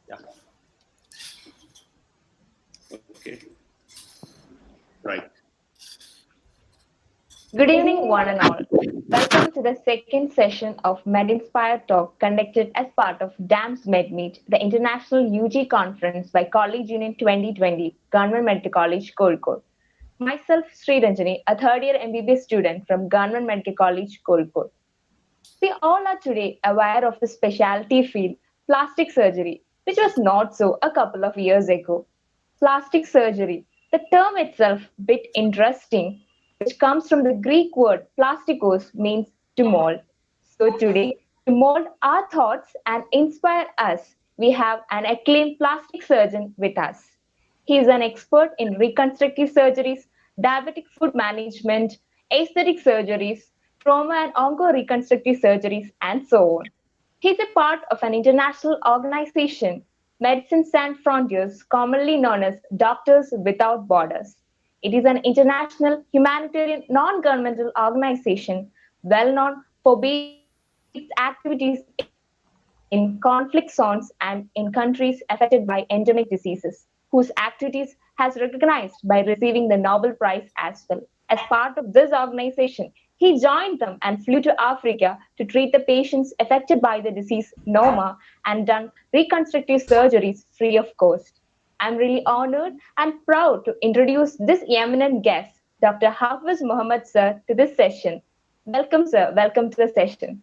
Yeah. Okay. Right. Good evening, one and all. Welcome to the second session of Medinspire Talk conducted as part of DAMS MedMeet, the International UG Conference by College Union 2020, Government Medical College, Kozhikode. Myself, Sri Ranjani, a third year MBBS student from Government Medical College, Kozhikode. We all are today aware of the specialty field, plastic surgery, which was not so a couple of years ago. Plastic surgery, the term itself bit interesting, which comes from the Greek word plastikos, means to mold. So today, to mold our thoughts and inspire us, we have an acclaimed plastic surgeon with us. He is an expert in reconstructive surgeries, diabetic food management, aesthetic surgeries, trauma and onco-reconstructive surgeries, and so on. He is a part of an international organization, Medicine Sans Frontiers, commonly known as Doctors Without Borders. It is an international humanitarian non-governmental organization well known for its activities in conflict zones and in countries affected by endemic diseases, whose activities has recognized by receiving the Nobel Prize as well. As part of this organization, he joined them and flew to Africa to treat the patients affected by the disease Noma and done reconstructive surgeries free of cost. I'm really honored and proud to introduce this eminent guest, Dr. Hafiz Muhammed sir, to this session. Welcome, sir. Welcome to the session.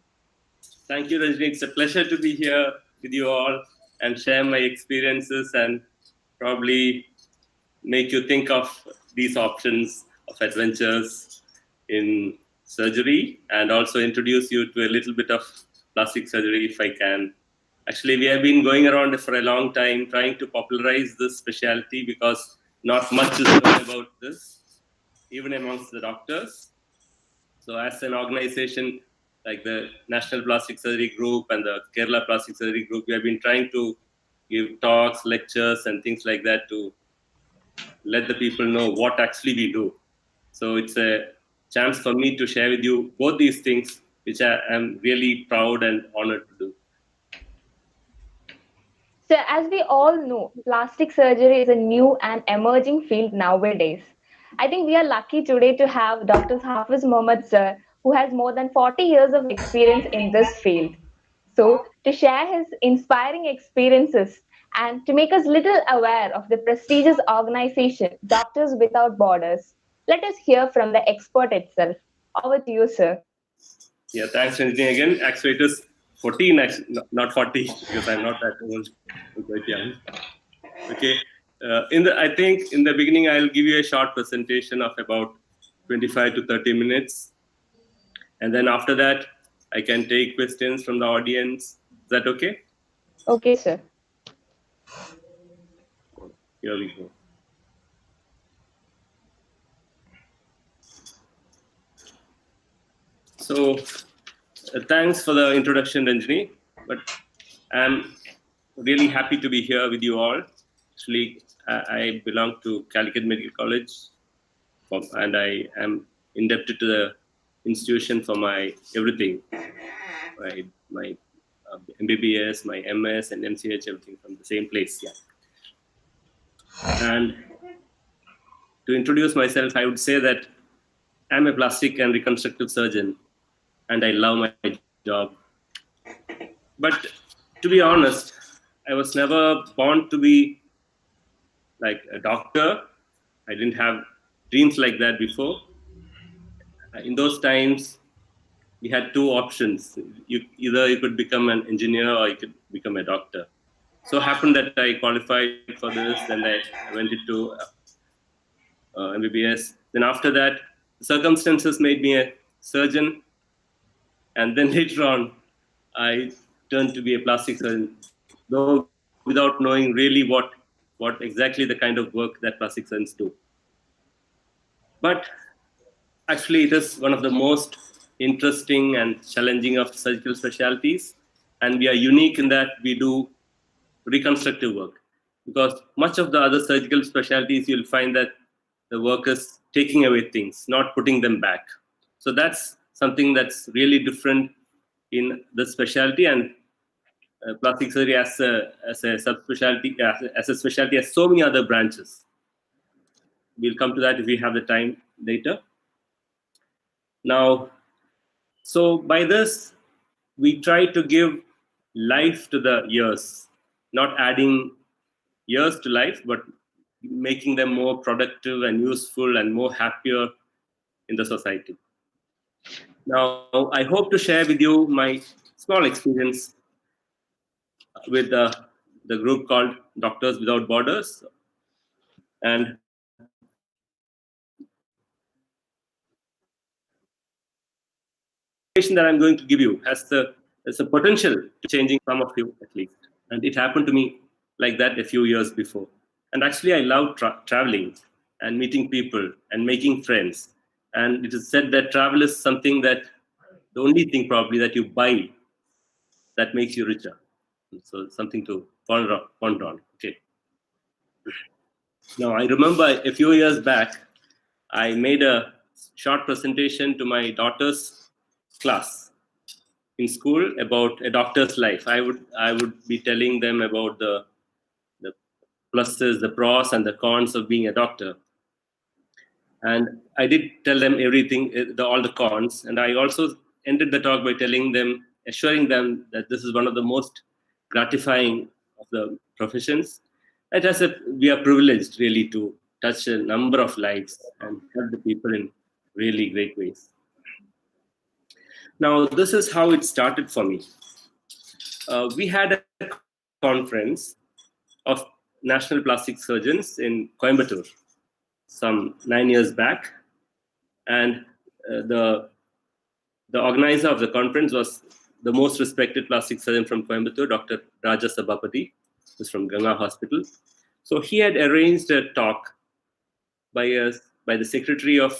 Thank you, Rajni. It's a pleasure to be here with you all and share my experiences and probably make you think of these options of adventures in surgery and also introduce you to a little bit of plastic surgery if I can. Actually, we have been going around for a long time trying to popularize this specialty because not much is known about this, even amongst the doctors. So as an organization like the National Plastic Surgery Group and the Kerala Plastic Surgery Group, we have been trying to give talks, lectures, and things like that to let the people know what actually we do. So it's a chance for me to share with you both these things, which I am really proud and honored to do. So, as we all know, plastic surgery is a new and emerging field nowadays. I think we are lucky today to have Dr. Hafiz Mohammed sir, who has more than 40 years of experience in this field. So, to share his inspiring experiences and to make us little aware of the prestigious organization Doctors Without Borders, let us hear from the expert itself. Over to you, sir. Yeah, thanks, Ranjini. Again, actually, it is 14, actually, not 40, because I'm not that old, I'm quite young. Okay. I think in the beginning, I'll give you a short presentation of about 25 to 30 minutes. And then after that, I can take questions from the audience. Is that okay? Okay, sir. Here we go. So, thanks for the introduction, Ranjini. But I'm really happy to be here with you all. Actually, I belong to Calicut Medical College, and I am indebted to the institution for my everything, my MBBS, my MS, and MCH, everything from the same place. Yeah. And to introduce myself, I would say that I'm a plastic and reconstructive surgeon, and I love my job. But to be honest, I was never born to be like a doctor. I didn't have dreams like that before. In those times, we had two options. Either you could become an engineer or you could become a doctor. So happened that I qualified for this, then I went into MBBS. Then after that, circumstances made me a surgeon. And then later on, I turned to be a plastic surgeon, though without knowing really what exactly the kind of work that plastic surgeons do. But actually, it is one of the most interesting and challenging of surgical specialties. And we are unique in that we do reconstructive work. Because much of the other surgical specialties, you'll find that the work is taking away things, not putting them back. So that's something that's really different in the specialty. And plastic surgery as a subspecialty, as a specialty, has so many other branches. We'll come to that if we have the time later. Now, so by this, we try to give life to the years, not adding years to life, but making them more productive and useful and more happier in the society. Now, I hope to share with you my small experience with the group called Doctors Without Borders. And that I'm going to give you has the potential to changing some of you at least. And it happened to me like that a few years before. And actually, I love traveling and meeting people and making friends. And it is said that travel is something that the only thing probably that you buy that makes you richer. So something to ponder on. Okay. Now, I remember a few years back, I made a short presentation to my daughter's class in school about a doctor's life. I would be telling them about the pluses, the pros, and the cons of being a doctor. And I did tell them everything, all the cons. And I also ended the talk by assuring them that this is one of the most gratifying of the professions. We are privileged really to touch a number of lives and help the people in really great ways. Now, this is how it started for me. We had a conference of national plastic surgeons in Coimbatore some 9 years back. And the organizer of the conference was the most respected plastic surgeon from Coimbatore, Dr. Raja Sabapati, who's from Ganga Hospital. So he had arranged a talk by the secretary of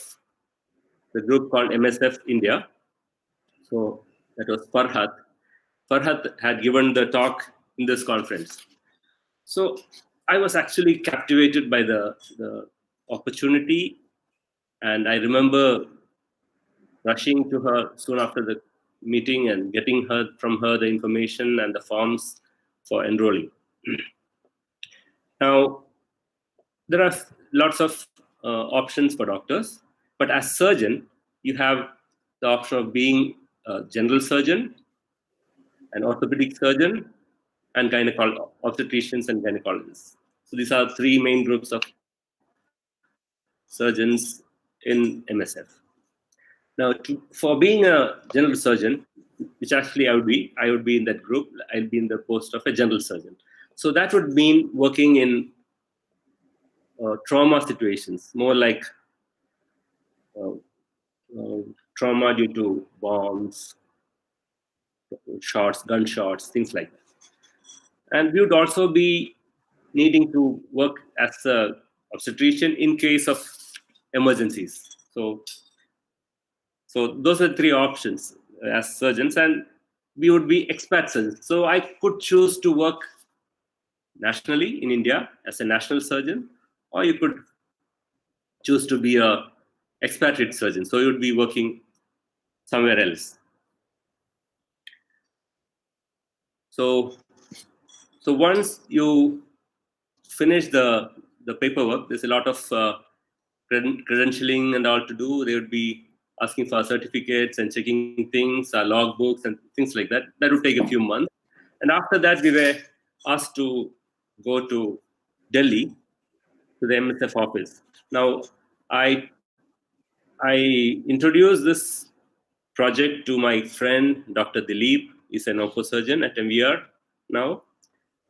the group called MSF India. So that was Farhat. Farhat had given the talk in this conference. So I was actually captivated by the opportunity. And I remember rushing to her soon after the meeting and getting from her the information and the forms for enrolling. Now, there are lots of options for doctors, but as surgeon, you have the option of being a general surgeon, an orthopedic surgeon, and obstetricians and gynecologists. So these are three main groups of surgeons in MSF. Now, for being a general surgeon, which actually I would be in that group. I'd be in the post of a general surgeon. So that would mean working in trauma situations, more like trauma due to bombs, gunshots, things like that. And we would also be needing to work as an obstetrician in case of emergencies. So those are three options as surgeons, and we would be expat surgeons. So I could choose to work nationally in India as a national surgeon, or you could choose to be a expatriate surgeon. So you would be working somewhere else. So once you finish the paperwork, there's a lot of credentialing and all to do. They would be asking for certificates and checking things, logbooks and things like that. That would take a few months. And after that, we were asked to go to Delhi to the MSF office. Now, I introduced this project to my friend, Dr. Dilip. He's an onco surgeon at MVR now,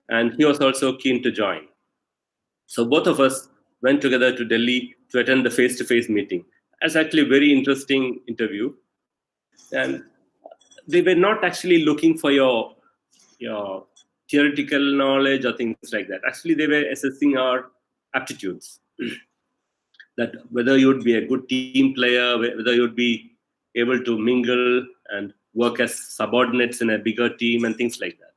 and he was also keen to join. So both of us went together to Delhi to attend the face-to-face meeting. That's actually a very interesting interview. And they were not actually looking for your theoretical knowledge or things like that. Actually, they were assessing our aptitudes. That whether you would be a good team player, whether you would be able to mingle and work as subordinates in a bigger team and things like that,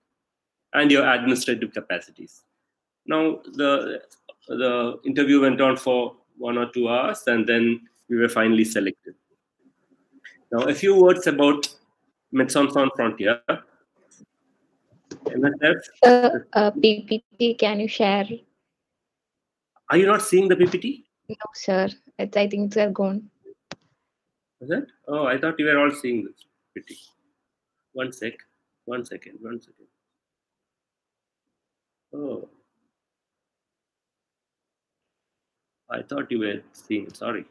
and your administrative capacities. Now, the interview went on for 1 or 2 hours, and then we were finally selected. Now, a few words about Médecins Sans Frontières. MSF. Sir, PPT, can you share? Are you not seeing the PPT? No, sir. I think it's gone. Is it? Oh, I thought you were all seeing this PPT. One sec. One second. One second. Oh, I thought you were seeing. Sorry.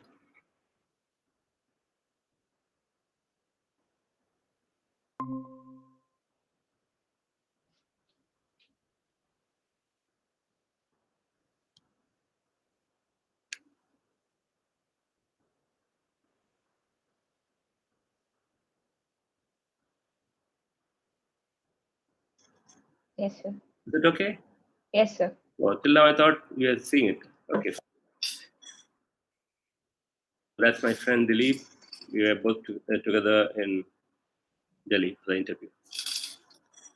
Yes, sir. Is it okay? Yes, sir. Oh, till now I thought we were seeing it. Okay. That's my friend Dilip. We were both together in Delhi for the interview.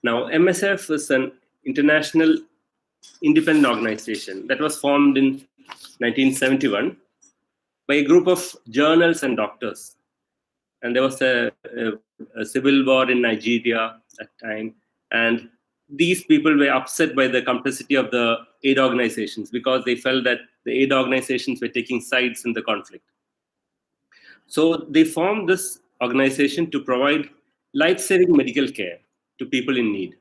Now, MSF is an international independent organization that was formed in 1971 by a group of journals and doctors. And there was a civil war in Nigeria at that time. And these people were upset by the complexity of the aid organizations because they felt that the aid organizations were taking sides in the conflict. So they formed this organization to provide life-saving medical care to people in need.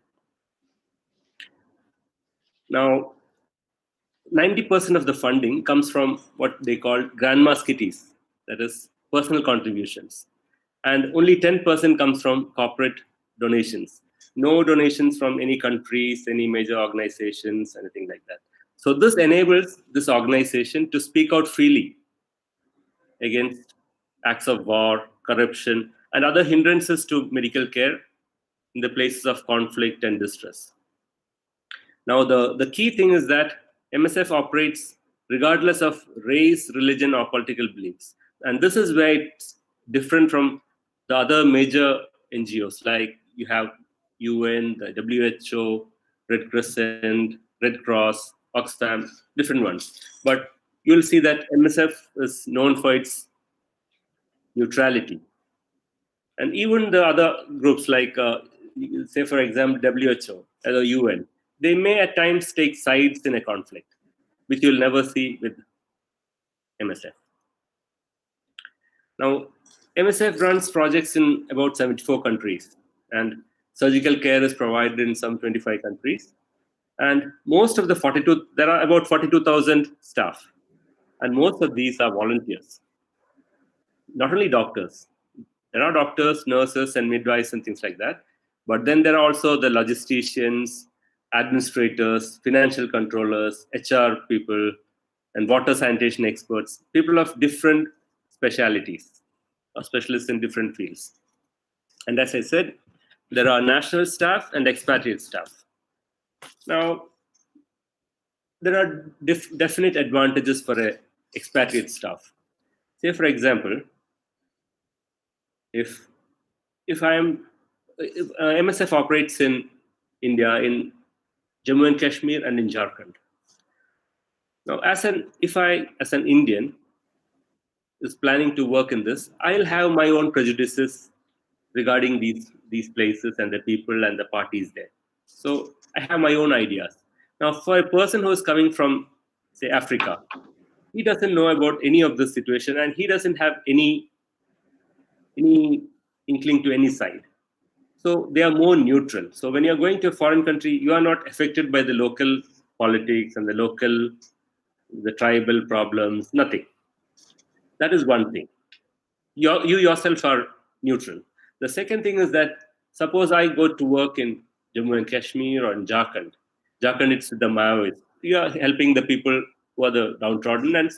Now, 90% of the funding comes from what they call grandma's kitties, that is, personal contributions. And only 10% comes from corporate donations. No donations from any countries, any major organizations, anything like that. So this enables this organization to speak out freely against acts of war, corruption, and other hindrances to medical care in the places of conflict and distress. Now, the key thing is that MSF operates regardless of race, religion, or political beliefs. And this is where it's different from the other major NGOs, like you have UN, the WHO, Red Crescent, Red Cross, Oxfam, different ones. But you'll see that MSF is known for its neutrality. And even the other groups like, say, for example, WHO or UN, they may at times take sides in a conflict, which you'll never see with MSF. Now, MSF runs projects in about 74 countries, and surgical care is provided in some 25 countries. And most of the there are about 42,000 staff, and most of these are volunteers, not only doctors. There are doctors, nurses, and midwives and things like that. But then there are also the logisticians, administrators, financial controllers, HR people, and water sanitation experts, people of different specialities or specialists in different fields. And as I said, there are national staff and expatriate staff. Now, there are definite advantages for a expatriate staff. Say, for example, if MSF operates in India, in Jammu and Kashmir, and in Jharkhand. Now, as an Indian is planning to work in this, I'll have my own prejudices regarding these places and the people and the parties there. So I have my own ideas. Now, for a person who is coming from, say, Africa, he doesn't know about any of this situation, and he doesn't have any inkling to any side. So they are more neutral. So when you're going to a foreign country, you are not affected by the local politics and the tribal problems, nothing. That is one thing. You yourself are neutral. The second thing is that suppose I go to work in Jammu and Kashmir or in Jharkhand. Jharkhand, it's the Maoists. You are helping the people who are the downtrodden, and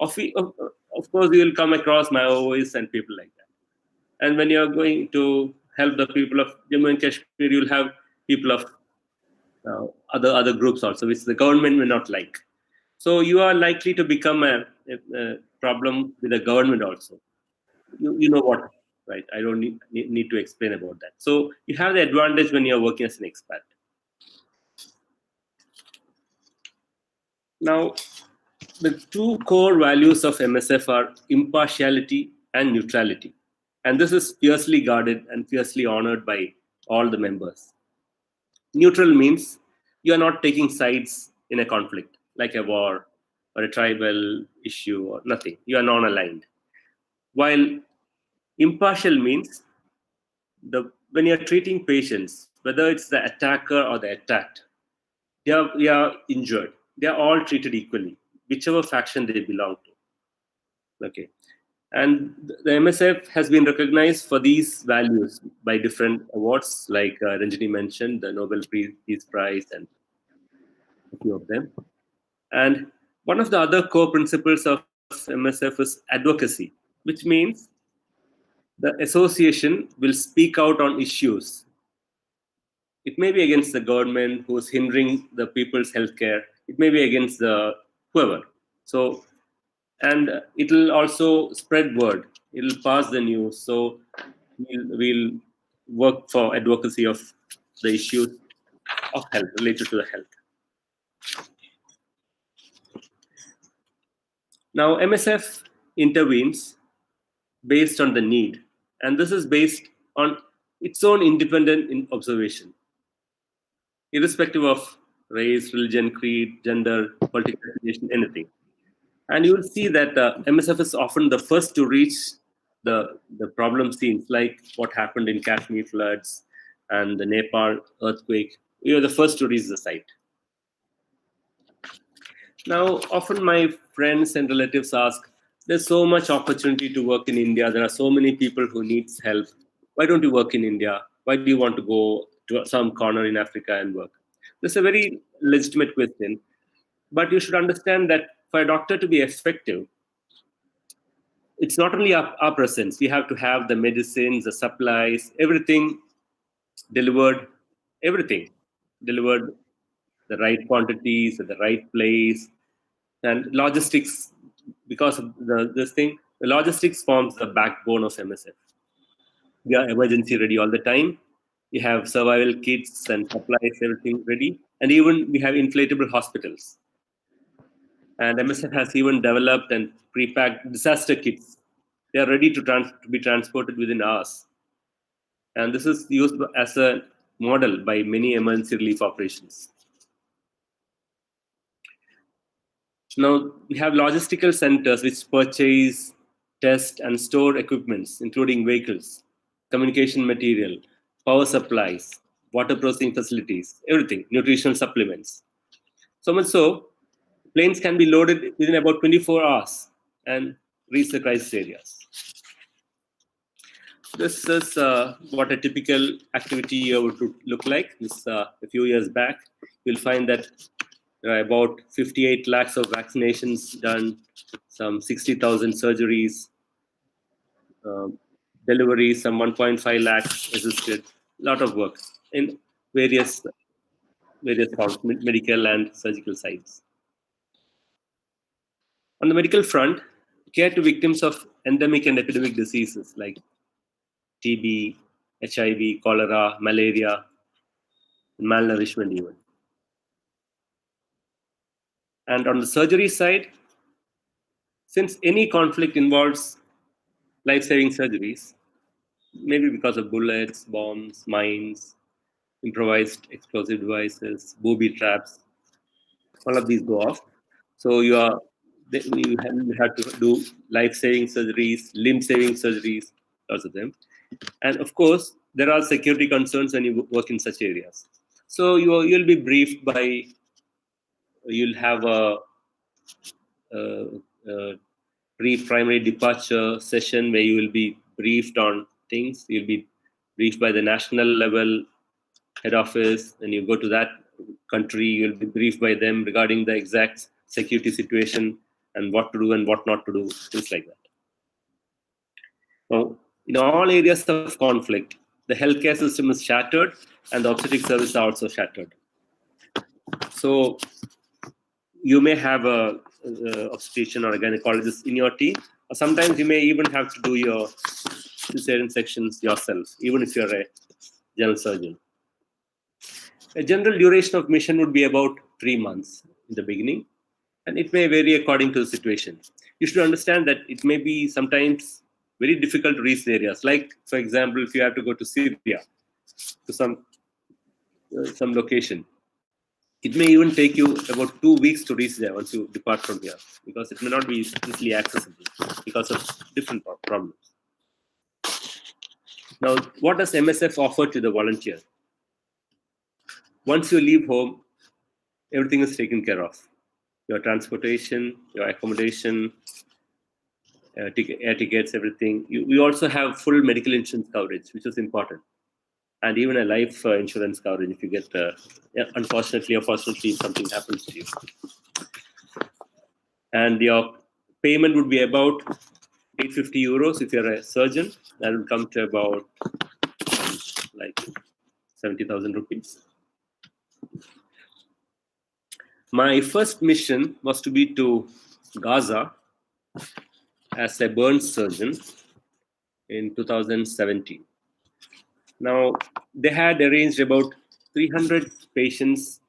of course you will come across Maoists and people like that. And when you are going to help the people of Jammu and Kashmir, you'll have people of other groups also, which the government may not like. So you are likely to become a problem with the government also. You know what, right? I don't need to explain about that. So you have the advantage when you're working as an expat. Now, the two core values of MSF are impartiality and neutrality. And this is fiercely guarded and fiercely honored by all the members. Neutral means you are not taking sides in a conflict, like a war or a tribal issue or nothing. You are non-aligned. While impartial means when you are treating patients, whether it's the attacker or the attacked, they are injured. They are all treated equally, whichever faction they belong to. Okay. And the MSF has been recognized for these values by different awards, like Ranjini mentioned, the Nobel Peace Prize, and a few of them. And one of the other core principles of MSF is advocacy, which means the association will speak out on issues. It may be against the government who is hindering the people's healthcare. It may be against the whoever. So, and it will also spread word. It will pass the news. So we'll work for advocacy of the issues of health related to the health. Now, MSF intervenes based on the need, and this is based on its own independent observation, irrespective of race, religion, creed, gender, political affiliation, anything. And you will see that MSF is often the first to reach the problem scenes, like what happened in Kashmir floods and the Nepal earthquake. We are the first to reach the site. Now, often my friends and relatives ask, there's so much opportunity to work in India. There are so many people who needs help. Why don't you work in India? Why do you want to go to some corner in Africa and work? This is a very legitimate question. But you should understand that for a doctor to be effective, it's not only our presence. We have to have the medicines, the supplies, everything delivered, the right quantities at the right place, and logistics. Because of the logistics forms the backbone of MSF. We are emergency ready all the time. We have survival kits and supplies, everything ready, and even we have inflatable hospitals. And MSF has even developed and pre-packed disaster kits. They are ready to be transported within hours. And this is used as a model by many emergency relief operations. Now, we have logistical centers which purchase, test, and store equipments, including vehicles, communication material, power supplies, water processing facilities, everything, nutritional supplements. So much so, planes can be loaded within about 24 hours and reach the crisis areas. This is what a typical activity would look like. This a few years back, you'll find that about 58 lakhs of vaccinations done, some 60,000 surgeries, deliveries, some 1.5 lakhs assisted. A lot of work in various medical and surgical sites. On the medical front, care to victims of endemic and epidemic diseases like TB, HIV, cholera, malaria, malnourishment even. And on the surgery side, since any conflict involves life-saving surgeries, maybe because of bullets, bombs, mines, improvised explosive devices, booby traps, all of these go off. So you have to do life-saving surgeries, limb-saving surgeries, lots of them. And of course, there are security concerns when you work in such areas. So you'll be briefed by, you'll have a pre-primary departure session where you will be briefed on things. You'll be briefed by the national level head office, and you go to that country, you'll be briefed by them regarding the exact security situation and what to do and what not to do, things like that. Now, in all areas of conflict, the healthcare system is shattered and the obstetric services are also shattered. So you may have a obstetrician or a gynecologist in your team, or sometimes you may even have to do your cesarean sections yourself, even if you're a general surgeon. A general duration of mission would be about 3 months in the beginning, and it may vary according to the situation. You should understand that it may be sometimes very difficult to reach areas. Like, for example, if you have to go to Syria, to some some location. It may even take you about 2 weeks to reach there once you depart from here, because it may not be easily accessible because of different problems. Now, what does MSF offer to the volunteer? Once you leave home, everything is taken care of. Your transportation, your accommodation, air tickets, everything. We also have full medical insurance coverage, which is important. And even a life insurance coverage if you get, unfortunately or fortunately, something happens to you. And your payment would be about 850 euros if you're a surgeon. That would come to about like 70,000 rupees. My first mission was to be to Gaza as a burns surgeon in 2017. Now, they had arranged about 300 patients,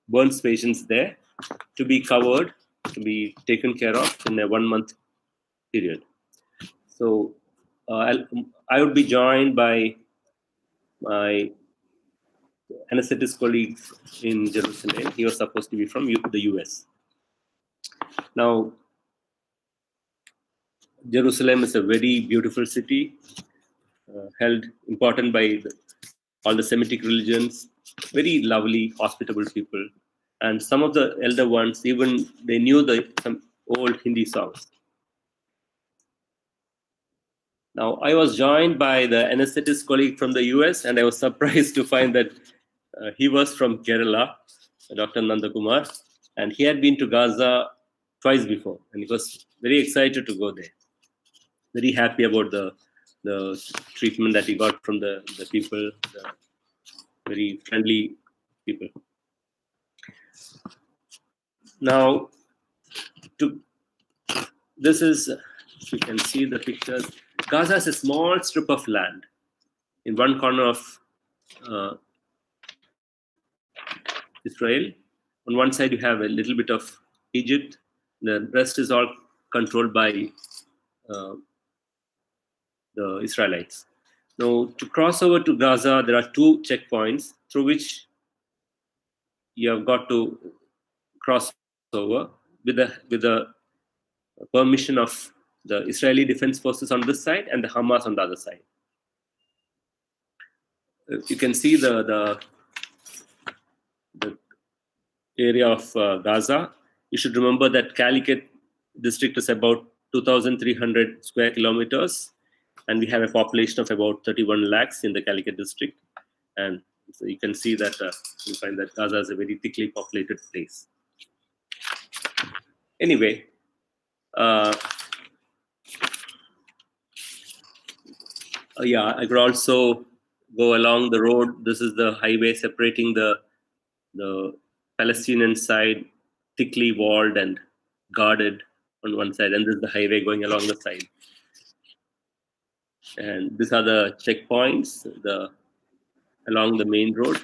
burns patients there, to be covered, to be taken care of in a 1 month period. So I would be joined by my anesthetist colleague in Jerusalem. He was supposed to be from the US. Now, Jerusalem is a very beautiful city, held important by all the Semitic religions, very lovely, hospitable people. And some of the elder ones, even they knew some old Hindi songs. Now, I was joined by the anesthetist colleague from the US, and I was surprised to find that he was from Kerala, Dr. Nandakumar, and he had been to Gaza twice before, and he was very excited to go there. Very happy about the treatment that he got from the people, the very friendly people. Now, this is, you can see the pictures. Gaza is a small strip of land. In one corner of Israel, on one side you have a little bit of Egypt. The rest is all controlled by the Israelites. Now, to cross over to Gaza, there are 2 checkpoints through which you have got to cross over with the permission of the Israeli Defense Forces on this side and the Hamas on the other side. You can see the area of Gaza. You should remember that Calicut district is about 2,300 square kilometers, and we have a population of about 31 lakhs in the Calicut district. And so you can see that you find that Gaza is a very thickly populated place. Anyway, yeah, I could also go along the road. This is the highway separating the Palestinian side, thickly walled and guarded on one side, and this is the highway going along the side. And these are the checkpoints along the main road,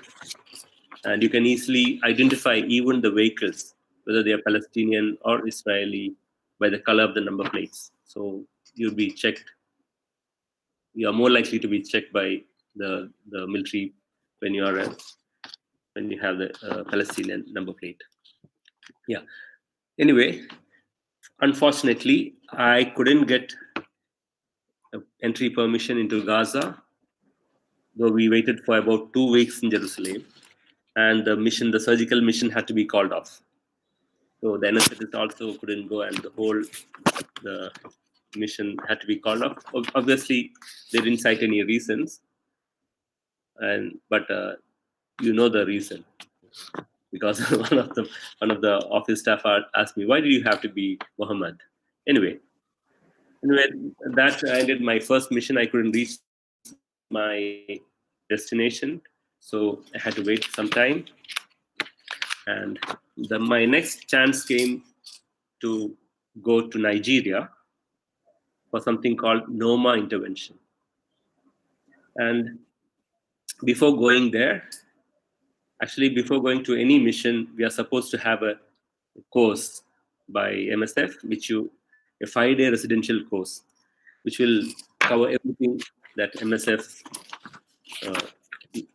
and you can easily identify even the vehicles, whether they are Palestinian or Israeli, by the color of the number plates. So you'll be checked. You are more likely to be checked by the military when you have the Palestinian number plate. Yeah. Anyway, unfortunately, I couldn't get entry permission into Gaza, though we waited for about 2 weeks in Jerusalem, and the surgical mission had to be called off. So the anesthetist also couldn't go, and the mission had to be called off. Obviously, they didn't cite any reasons, but you know the reason, because one of the office staff asked me, "Why do you have to be Muhammed?" Anyway, that ended my first mission. I couldn't reach my destination, so I had to wait some time. And my next chance came to go to Nigeria for something called NOMA intervention. And before going there, actually before going to any mission, we are supposed to have a course by MSF, a 5-day residential course, which will cover everything that MSF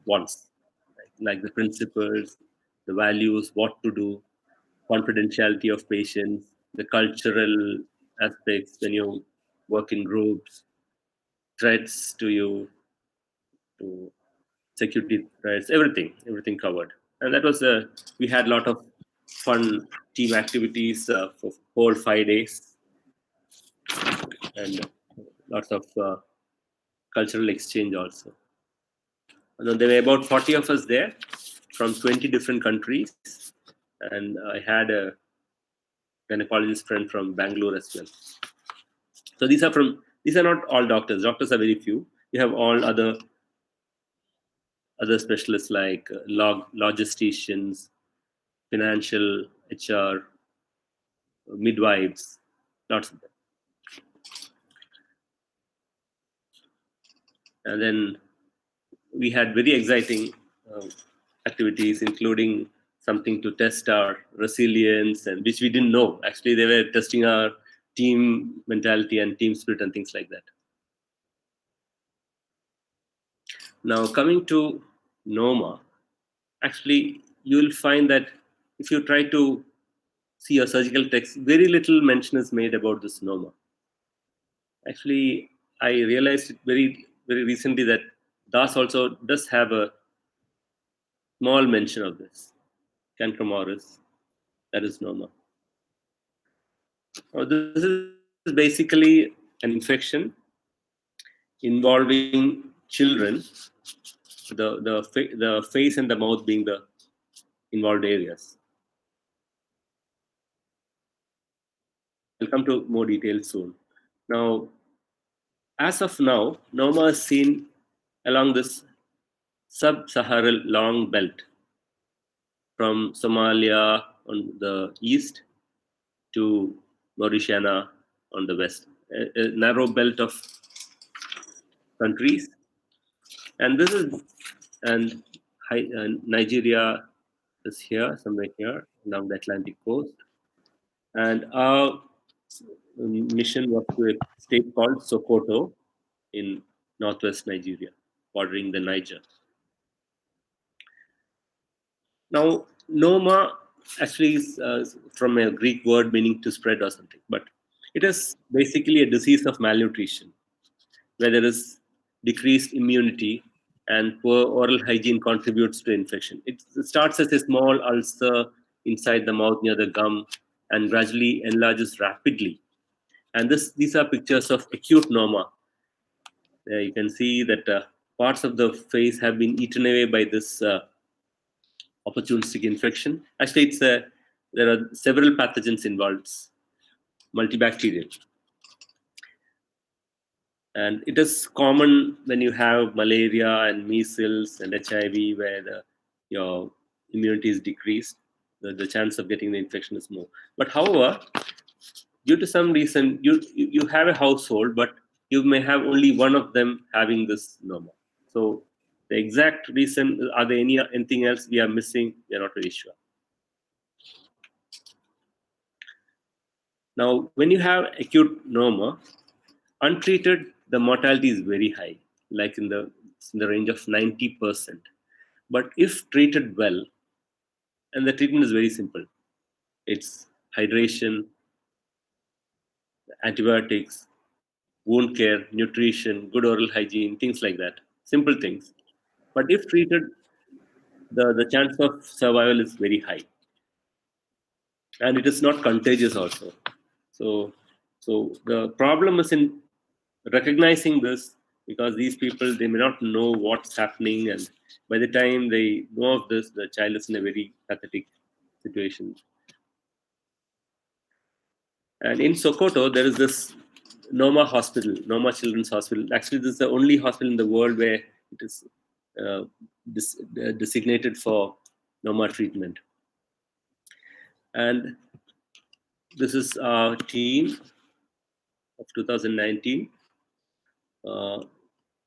wants. Right? like the principles, the values, what to do, confidentiality of patients, the cultural aspects when you work in groups, threats to you, to security threats, everything covered. And that was we had a lot of fun team activities for whole 5 days, and lots of cultural exchange also. And then there were about 40 of us there from 20 different countries, and I had a gynecologist friend from Bangalore as well. So these are not all doctors. Doctors are very few. You have all other specialists like logisticians, financial, HR, midwives, lots of them. And then we had very exciting activities, including something to test our resilience, and which we didn't know. Actually, they were testing our team mentality and team spirit and things like that. Now, coming to NOMA, actually, you will find that if you try to see a surgical text, very little mention is made about this NOMA. Actually, I realized it very recently that DAS also does have a small mention of this. Cancromoris, that is NOMA. Now, this is basically an infection involving children, the face and the mouth being the involved areas. I'll come to more details soon. Now, as of now, NOMA is seen along this sub-Saharan long belt from Somalia on the east to Mauritania on the west, a narrow belt of countries. And this is, and Nigeria is here, somewhere here, along the Atlantic coast. And our mission was to a state called Sokoto in northwest Nigeria, bordering the Niger. Now, Noma actually is from a Greek word meaning to spread or something, but it is basically a disease of malnutrition, where there is decreased immunity and poor oral hygiene contributes to infection. It starts as a small ulcer inside the mouth near the gum and gradually enlarges rapidly. And these are pictures of acute Noma. You can see that parts of the face have been eaten away by this opportunistic infection. Actually, there are several pathogens involved. It's multibacterial. And it is common when you have malaria and measles and HIV, where your immunity is decreased. The chance of getting the infection is more. But however, due to some reason, you have a household, but you may have only one of them having this Noma. So the exact reason, are there anything else we are missing? We are not very sure. Now, when you have acute Noma, untreated, the mortality is very high, like in the range of 90%. But if treated well, and the treatment is very simple, it's hydration, antibiotics, wound care, nutrition, good oral hygiene, things like that. Simple things. But if treated, the chance of survival is very high. And it is not contagious also. So the problem is in recognizing this, because these people, they may not know what's happening, and by the time they know of this, the child is in a very pathetic situation. And in Sokoto, there is this Noma Hospital, Noma Children's Hospital. Actually, this is the only hospital in the world where it is designated for Noma treatment. And this is our team of 2019.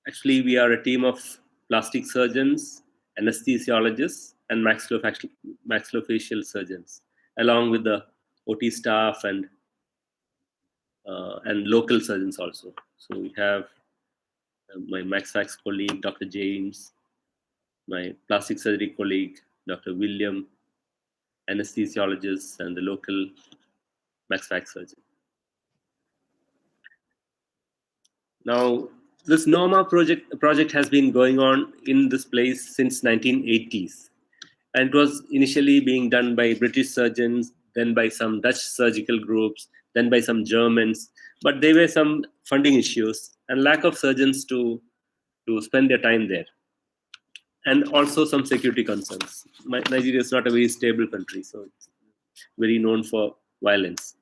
Actually, we are a team of plastic surgeons, anesthesiologists, and maxillofacial surgeons, along with the OT staff and local surgeons also. So we have my MaxFax colleague, Dr. James, my plastic surgery colleague, Dr. William, anesthesiologist, and the local max fac surgeon. Now, this NOMA project has been going on in this place since 1980s. And it was initially being done by British surgeons, then by some Dutch surgical groups, then by some Germans. But there were some funding issues and lack of surgeons to spend their time there. And also some security concerns. Nigeria is not a very stable country, so it's very known for violence.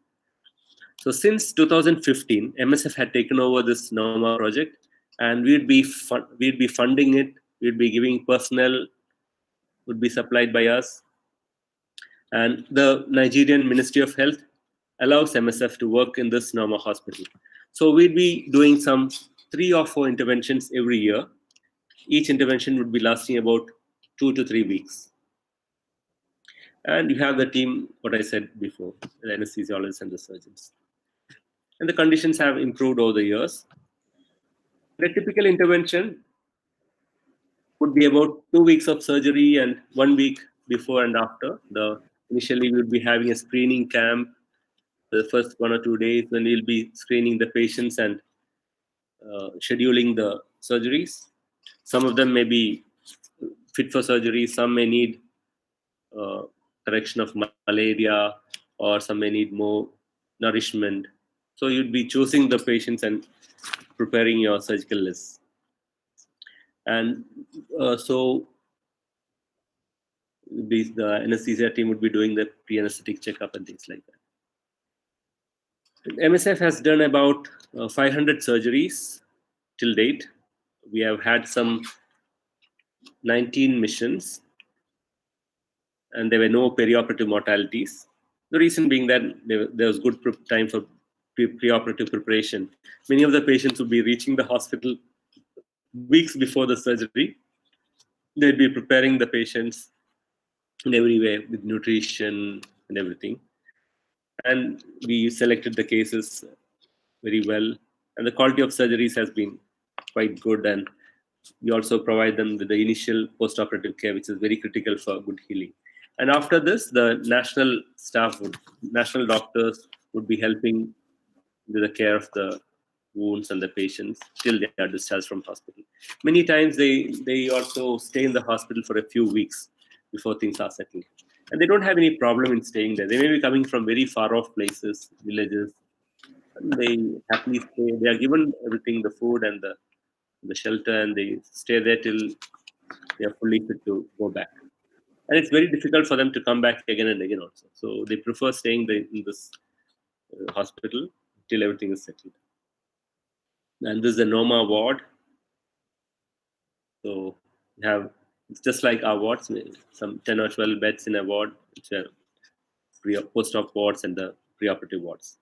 So since 2015, MSF had taken over this NOMA project, and we'd be funding it. We'd be giving personnel, would be supplied by us, and the Nigerian Ministry of Health allows MSF to work in this NOMA hospital. So we'd be doing some 3 or 4 interventions every year. Each intervention would be lasting about 2 to 3 weeks. And you have the team, what I said before, the anesthesiologists and the surgeons. And the conditions have improved over the years. The typical intervention would be about 2 weeks of surgery and 1 week before and after. Initially, we would be having a screening camp the first 1 or 2 days when we'll be screening the patients and scheduling the surgeries. Some of them may be fit for surgery, some may need correction of malaria, or some may need more nourishment. So you'd be choosing the patients and preparing your surgical list. And so the anesthesia team would be doing the pre-anesthetic checkup and things like that. MSF has done about 500 surgeries till date. We have had some 19 missions, and there were no perioperative mortalities. The reason being that there was good time for preoperative preparation. Many of the patients would be reaching the hospital weeks before the surgery. They'd be preparing the patients in every way with nutrition and everything. And we selected the cases very well. And the quality of surgeries has been quite good. And we also provide them with the initial post-operative care, which is very critical for good healing. And after this, the national doctors would be helping with the care of the wounds and the patients till they are discharged from hospital. Many times they also stay in the hospital for a few weeks before things are settled. And they don't have any problem in staying there. They may be coming from very far off places, villages. They happily stay. They are given everything, the food and the shelter, and they stay there till they are fully fit to go back. And it's very difficult for them to come back again and again also. So they prefer staying in this hospital till everything is settled. And this is the NOMA ward. So we have, it's just like our wards, some 10 or 12 beds in a ward, which are post-op wards and the preoperative wards.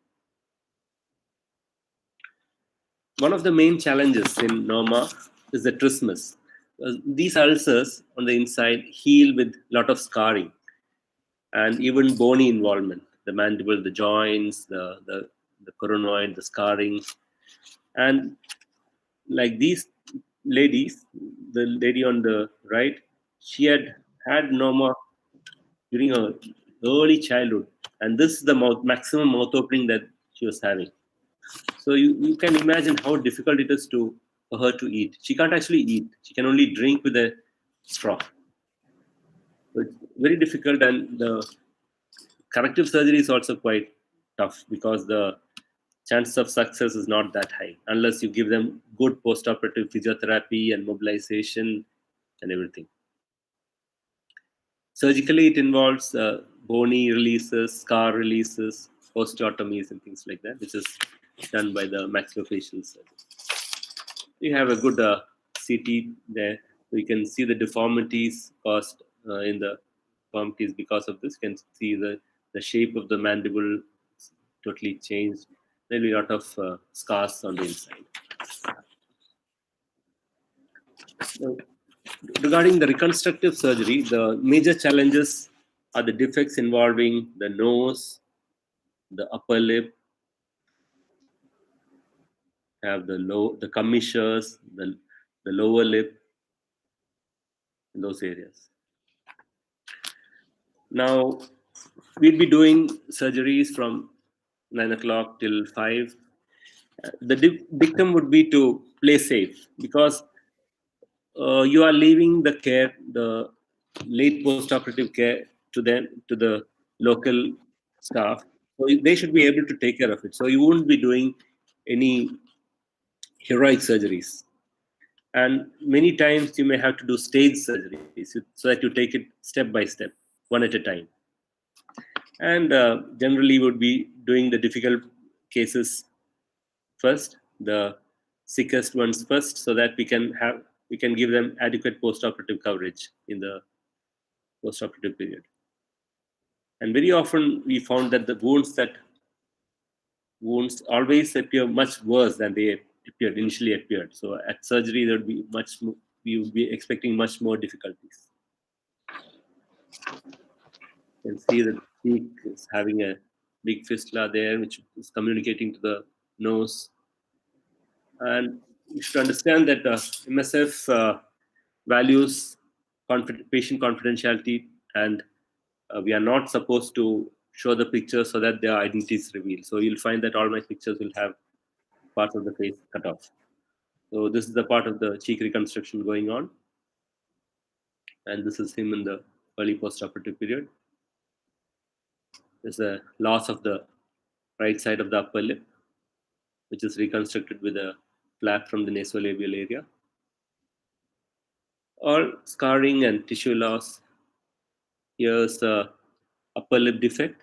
One of the main challenges in NOMA is the trismus. These ulcers on the inside heal with a lot of scarring and even bony involvement. The mandible, the joints, the coronoid, the scarring. And like these ladies, the lady on the right, she had NOMA during her early childhood. And this is the maximum mouth opening that she was having. So you can imagine how difficult it is for her to eat. She can't actually eat. She can only drink with a straw. So it's very difficult, and the corrective surgery is also quite tough because the chance of success is not that high unless you give them good post-operative physiotherapy and mobilization and everything. Surgically, it involves bony releases, scar releases, osteotomies, and things like that, which is done by the maxillofacial surgeon. You have a good CT there, so you can see the deformities caused in the deformities because of this. You can see the shape of the mandible totally changed. There'll be a lot of scars on the inside. So, regarding the reconstructive surgery, the major challenges are the defects involving the nose, the upper lip, have the commissures, the lower lip, in those areas. Now, we'd be doing surgeries from 9 o'clock till 5. The dictum would be to play safe, because you are leaving the care, the late post-operative care, to the local staff. So they should be able to take care of it. So you won't be doing any heroic surgeries. And many times you may have to do stage surgeries so that you take it step by step, one at a time. And generally would be doing the difficult cases first, the sickest ones first, so that we can give them adequate post-operative coverage in the post-operative period. And very often we found that the wounds always appear much worse than they initially appeared. So at surgery there would be we would be expecting much more difficulties. You can see that the cheek is having a big fistula there, which is communicating to the nose. And you should understand that MSF values patient confidentiality, and we are not supposed to show the pictures so that their identity is revealed. So you'll find that all my pictures will have parts of the face cut off. So this is the part of the cheek reconstruction going on. And this is him in the early post-operative period. There's a loss of the right side of the upper lip, which is reconstructed with a flap from the nasolabial area. Or scarring and tissue loss. Here's a upper lip defect.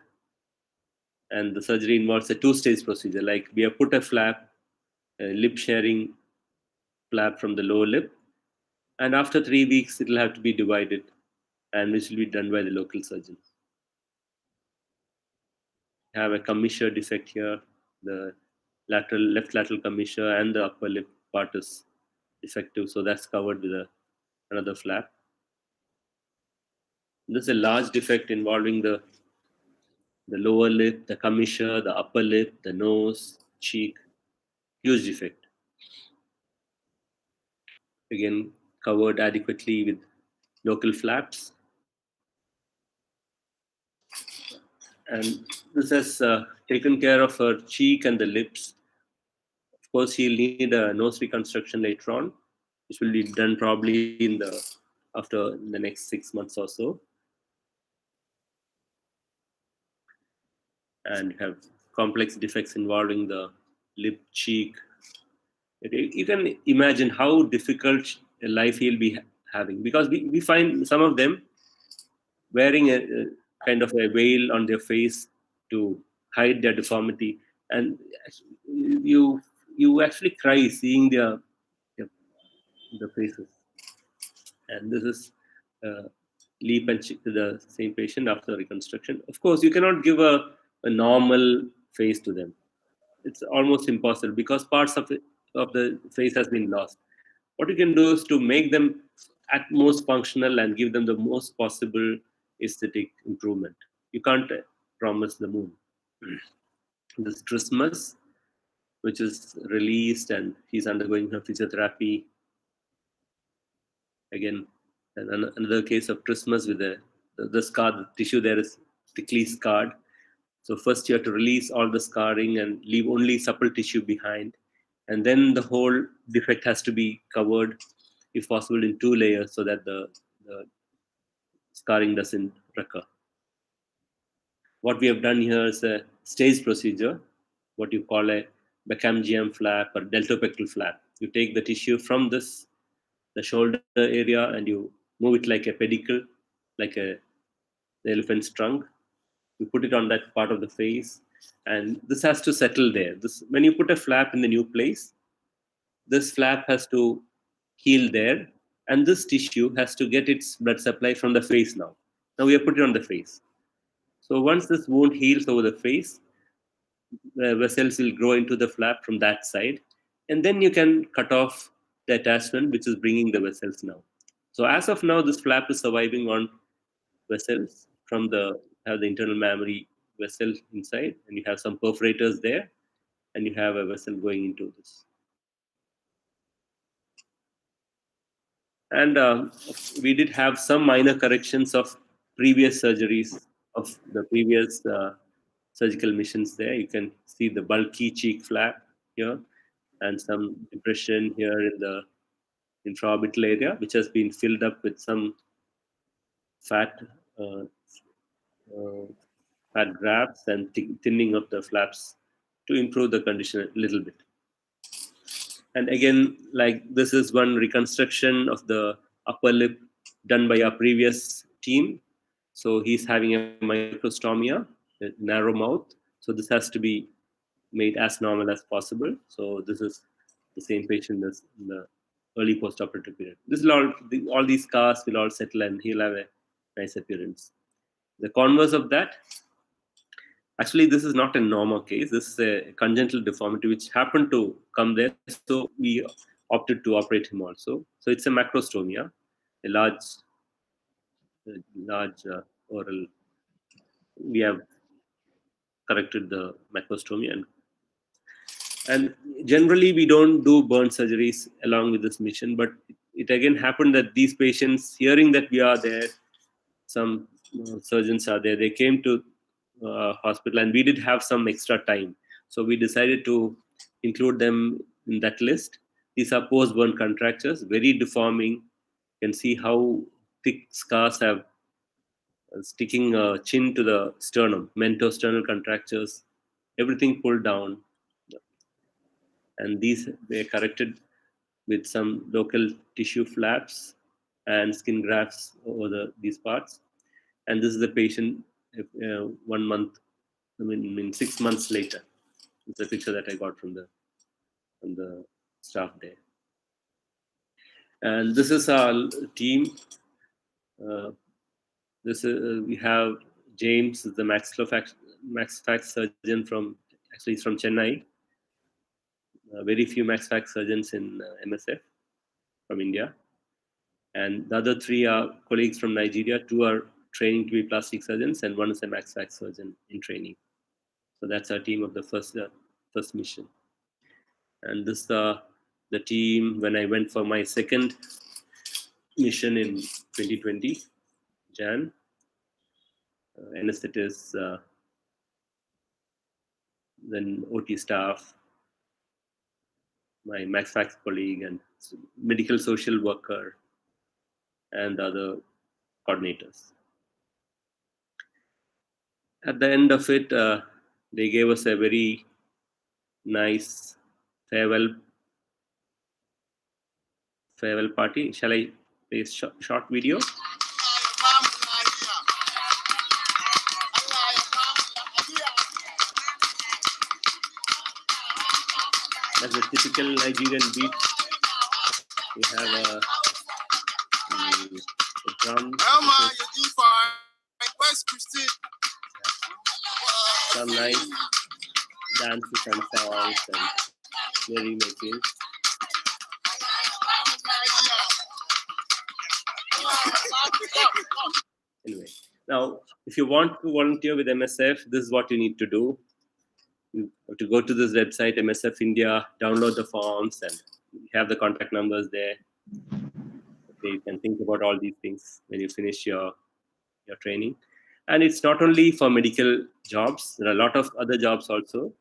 And the surgery involves a two-stage procedure. Like we have put a flap, a lip sharing flap from the lower lip. And after 3 weeks, it will have to be divided, and which will be done by the local surgeon. Have a commissure defect here. The left lateral commissure and the upper lip part is defective, so that's covered with another flap. This is a large defect involving the lower lip, the commissure, the upper lip, the nose, cheek. Huge defect. Again, covered adequately with local flaps. And this has taken care of her cheek and the lips. Of course, he'll need a nose reconstruction later on, which will be done probably after the next 6 months or so. And have complex defects involving the lip, cheek. You can imagine how difficult a life he'll be having, because we find some of them wearing a kind of a veil on their face to hide their deformity, and you actually cry seeing their faces. And this is lip and cheek to the same patient after reconstruction. Of course, you cannot give a normal face to them. It's almost impossible because parts of the face has been lost. What you can do is to make them at most functional and give them the most possible aesthetic improvement. You can't promise the moon. This trismus, which is released, and he's undergoing her physiotherapy. Again, another case of trismus with the scar. The tissue there is thickly scarred. So first you have to release all the scarring and leave only supple tissue behind. And then the whole defect has to be covered, if possible, in 2 layers so that the scarring doesn't recur. What we have done here is a stage procedure, what you call a Beckhamjian flap or deltopectoral flap. You take the tissue from the shoulder area and you move it like a pedicle, like the elephant's trunk. You put it on that part of the face, and this has to settle there. When you put a flap in the new place, this flap has to heal there, and this tissue has to get its blood supply from the face now. Now we have put it on the face. So once this wound heals over the face, the vessels will grow into the flap from that side, and then you can cut off the attachment which is bringing the vessels now. So as of now, this flap is surviving on vessels from the internal mammary vessel inside, and you have some perforators there, and you have a vessel going into this. And we did have some minor corrections of previous surgeries of the previous surgical missions there. You can see the bulky cheek flap here and some depression here in the intraorbital area, which has been filled up with some fat uh, uh, fat grafts and thinning of the flaps to improve the condition a little bit. And again, like this is one reconstruction of the upper lip done by our previous team. So he's having a microstomia, a narrow mouth. So this has to be made as normal as possible. So this is the same patient as in the early postoperative period. This will all these scars will all settle and he'll have a nice appearance. The converse of that, actually, this is not a normal case. This is a congenital deformity which happened to come there. So we opted to operate him also. So it's a macrostomia, a large oral. We have corrected the macrostomia, and generally we don't do burn surgeries along with this mission. But it again happened that these patients, hearing that we are there, some surgeons are there, they came to hospital, and we did have some extra time, so we decided to include them in that list. These are post-burn contractures, very deforming. You can see how thick scars have sticking chin to the sternum, mentosternal contractures, everything pulled down, and these were corrected with some local tissue flaps and skin grafts over these parts. And this is the patient 1 month, I mean 6 months later. It's a picture that I got from the staff there. And this is our team. This is, we have James, the maxfac surgeon from, actually he's from Chennai. Very few maxfac surgeons in MSF from India. And the other 3 are colleagues from Nigeria. 2 are training to be plastic surgeons, and 1 is a maxfac surgeon in training. So that's our team of the first mission. And this the team when I went for my second mission in 2020, Jan. Anesthetists, then OT staff, my maxfac colleague, and medical social worker, and other coordinators. At the end of it, they gave us a very nice farewell party. Shall I play a short video? That's a typical Nigerian beat. We have a drum. Some nice dances and songs and merrymaking. Anyway, now if you want to volunteer with MSF, this is what you need to do. You have to go to this website, MSF India, download the forms, and you have the contact numbers there. Okay, you can think about all these things when you finish your training. And it's not only for medical jobs. There are a lot of other jobs also.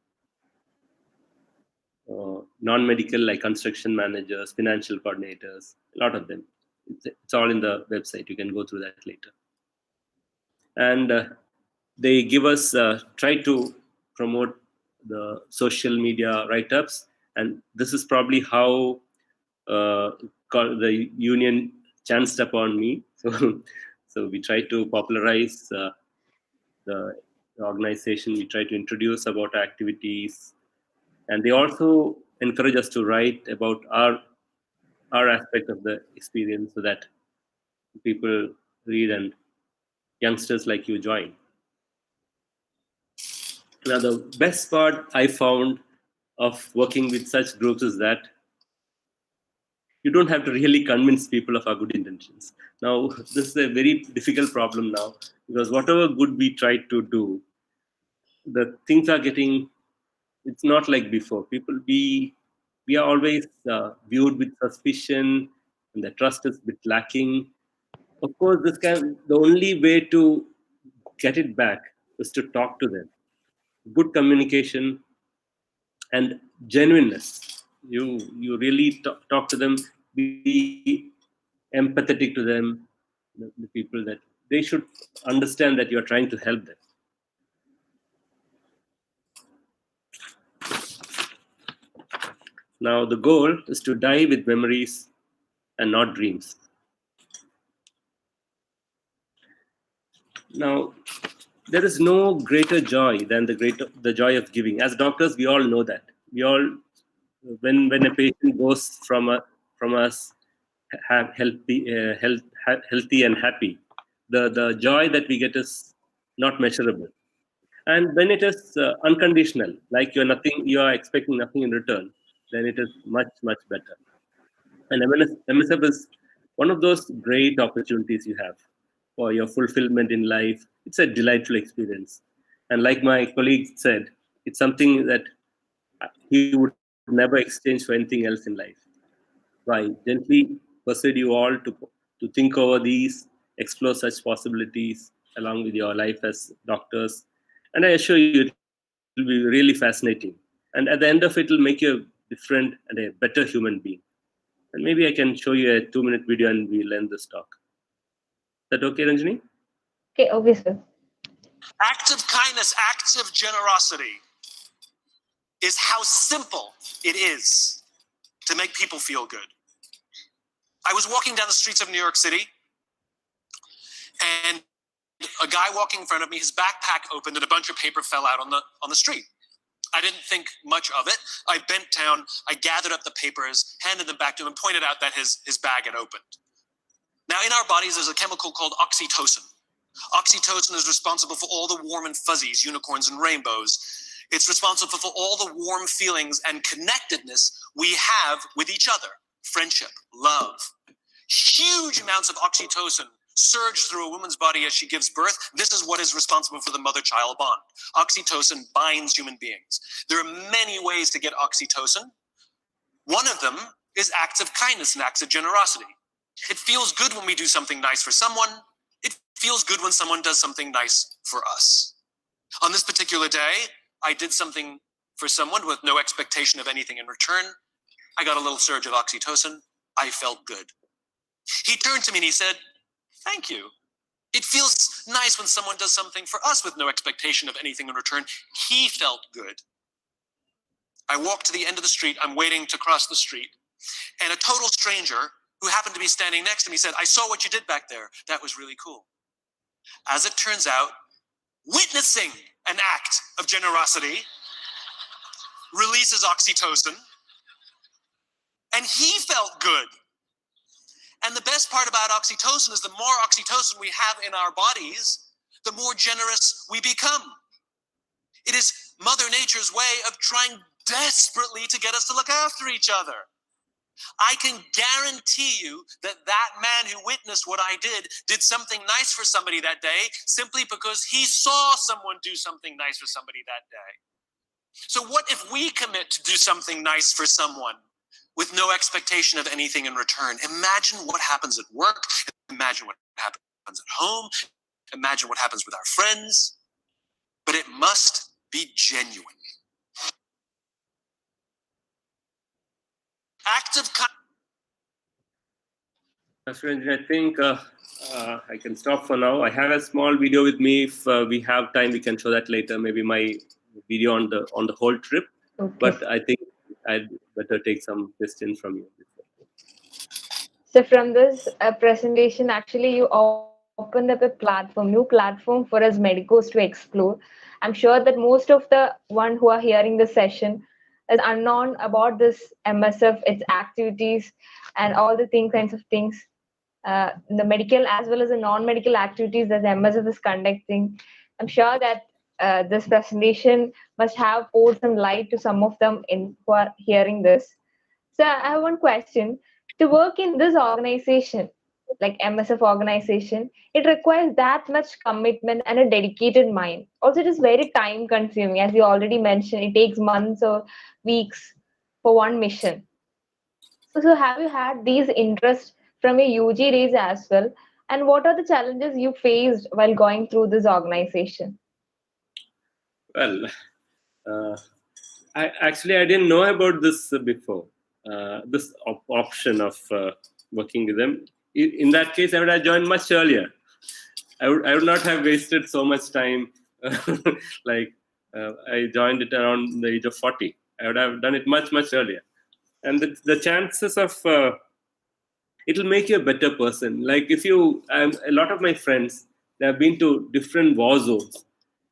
Non-medical, like construction managers, financial coordinators, a lot of them. It's all in the website. You can go through that later. And they give us, try to promote the social media write-ups. And this is probably how the union chanced upon me. So we try to popularize the organization. We try to introduce about our activities. And they also encourage us to write about our aspect of the experience so that people read and youngsters like you join. Now, the best part I found of working with such groups is that you don't have to really convince people of our good intentions. Now, this is a very difficult problem now, because whatever good we try to do, the things are getting, it's not like before. We are always viewed with suspicion. and the trust is a bit lacking. Of course, the only way to get it back is to talk to them. Good communication and genuineness. You really talk to them, be empathetic to them, the people that they should understand that you are trying to help them. Now, the goal is to die with memories and not dreams. Now, there is no greater joy than the joy of giving. As doctors, we all know that. We all, when a patient goes from us healthy and happy, the joy that we get is not measurable. And when it is unconditional, like you are expecting nothing in return, then it is much better. And MSF is one of those great opportunities you have for your fulfillment in life. It's a delightful experience. And like my colleague said, it's something that he would never exchange for anything else in life. So I gently persuade you all to think over these, explore such possibilities along with your life as doctors. And I assure you, it will be really fascinating. And at the end of it, it will make you a different and a better human being. And maybe I can show you a 2-minute video and we'll end this talk. Is that okay, Ranjini? Okay, obviously. Acts of kindness, acts of generosity is how simple it is to make people feel good. I was walking down the streets of New York City, and a guy walking in front of me, his backpack opened and a bunch of paper fell out on the street. I didn't think much of it. I bent down, I gathered up the papers, handed them back to him, and pointed out that his bag had opened. Now, in our bodies, there's a chemical called oxytocin. Oxytocin is responsible for all the warm and fuzzies, unicorns and rainbows. It's responsible for all the warm feelings and connectedness we have with each other. Friendship, love. Huge amounts of oxytocin surge through a woman's body as she gives birth. This is what is responsible for the mother-child bond. Oxytocin binds human beings. There are many ways to get oxytocin. One of them is acts of kindness and acts of generosity. It feels good when we do something nice for someone. It feels good when someone does something nice for us. On this particular day, I did something for someone with no expectation of anything in return. I got a little surge of oxytocin. I felt good. He turned to me and he said, "Thank you. It feels nice when someone does something for us with no expectation of anything in return." He felt good. I walked to the end of the street. I'm waiting to cross the street. And a total stranger who happened to be standing next to me said, "I saw what you did back there. That was really cool." As it turns out, witnessing an act of generosity releases oxytocin, and he felt good. And the best part about oxytocin is the more oxytocin we have in our bodies, the more generous we become. It is Mother Nature's way of trying desperately to get us to look after each other. I can guarantee you that that man who witnessed what I did something nice for somebody that day simply because he saw someone do something nice for somebody that day. So what if we commit to do something nice for someone with no expectation of anything in return? Imagine what happens at work. Imagine what happens at home. Imagine what happens with our friends. But it must be genuine. Acts of kindness. I think I can stop for now. I have a small video with me. If we have time, we can show that later. Maybe my video on the whole trip. Okay. But I think I'd better take some questions from you. So from this presentation, actually, you opened up a new platform for us medicos to explore. I'm sure that most of the one who are hearing this session is unknown about this MSF, its activities, and all the kinds of things, the medical as well as the non-medical activities that the MSF is conducting. I'm sure that this presentation must have poured some light to some of them who are hearing this. So I have one question. To work in this organization, like MSF organization, it requires that much commitment and a dedicated mind. Also, it is very time consuming. As you already mentioned, it takes months or weeks for one mission. So have you had these interests from your UG days as well? And what are the challenges you faced while going through this organization? Well, I didn't know about this before. This option of working with them. In that case, I would have joined much earlier. I would not have wasted so much time. I joined it around the age of 40. I would have done it much earlier. And the chances of it'll make you a better person. Like if you, a lot of my friends, they have been to different war zones,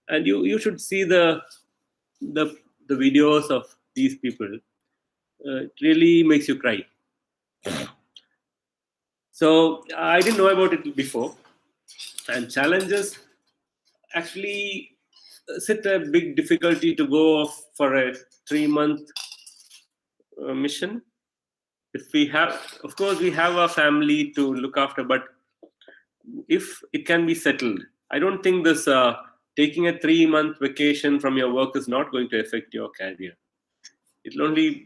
and you should see the videos of these people. It really makes you cry. So I didn't know about it before. And challenges, actually, it's a big difficulty to go off for a 3-month mission. If we have, of course, we have a family to look after, but if it can be settled, I don't think this taking a 3-month vacation from your work is not going to affect your career. It will only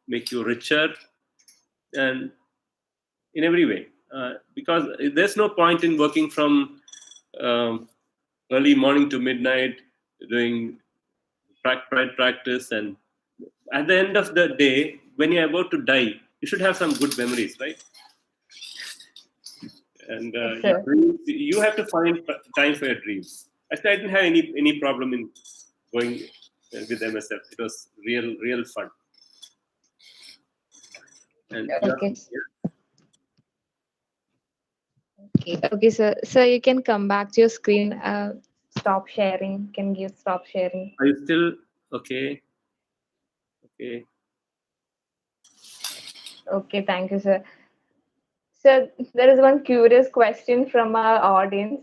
make you richer and in every way, because there's no point in working from early morning to midnight doing practice, and at the end of the day, when you're about to die, you should have some good memories, right? And Yes, you have to find time for your dreams. Actually, I didn't have any problem in going with MSF. It was real fun. And okay. Okay, so you can come back to your screen. Stop sharing. Can you stop sharing? Are you still okay? Okay. Okay, thank you, sir. So there is one curious question from our audience: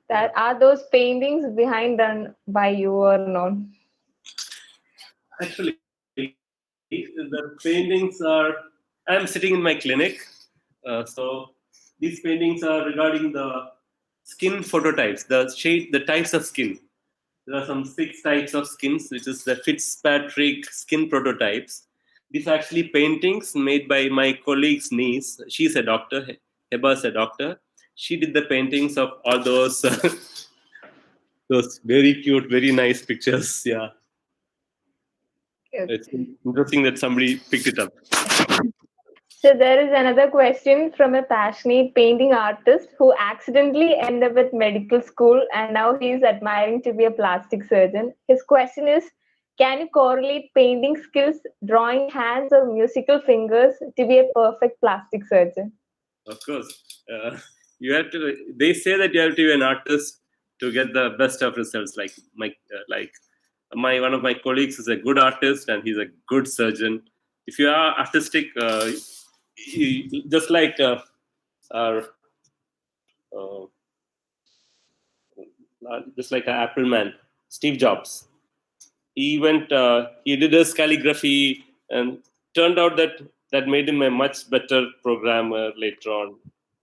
that are those paintings behind done by you or not? Actually, the paintings are. I'm sitting in my clinic, so these paintings are regarding the skin phototypes, the types of skin. There are some 6 types of skins, which is the Fitzpatrick skin prototypes. These are actually paintings made by my colleague's niece. She's a doctor. Heba's a doctor. She did the paintings of all those those very cute, very nice pictures. Yeah, it's interesting that somebody picked it up. So there is another question from a passionate painting artist who accidentally ended up at medical school and now he is admiring to be a plastic surgeon. His question is, can you correlate painting skills, drawing hands or musical fingers to be a perfect plastic surgeon? Of course, you have to. They say that you have to be an artist to get the best of results. Like one of my colleagues is a good artist and he's a good surgeon. If you are artistic, just like our just like an Apple man, Steve Jobs. He did his calligraphy, and turned out that made him a much better programmer later on.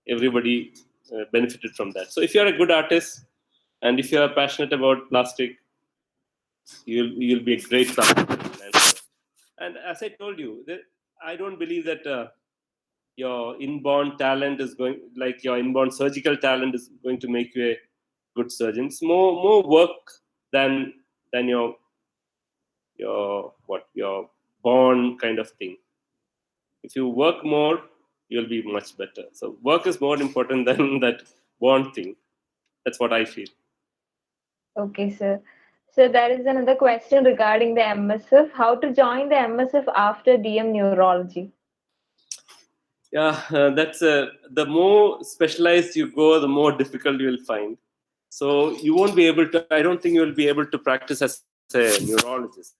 Everybody benefited from that. So if you're a good artist and if you're passionate about plastic, you'll be a great plastic freelancer. And as I told you, I don't believe that your inborn talent is your inborn surgical talent is going to make you a good surgeon. It's more work than your born kind of thing. If you work more, you'll be much better. So work is more important than that born thing. That's what I feel. Okay, sir. So there is another question regarding the MSF. How to join the MSF after DM neurology? Yeah, that's the more specialized you go, the more difficult you will find. So you won't be able to. I don't think you will be able to practice as a neurologist.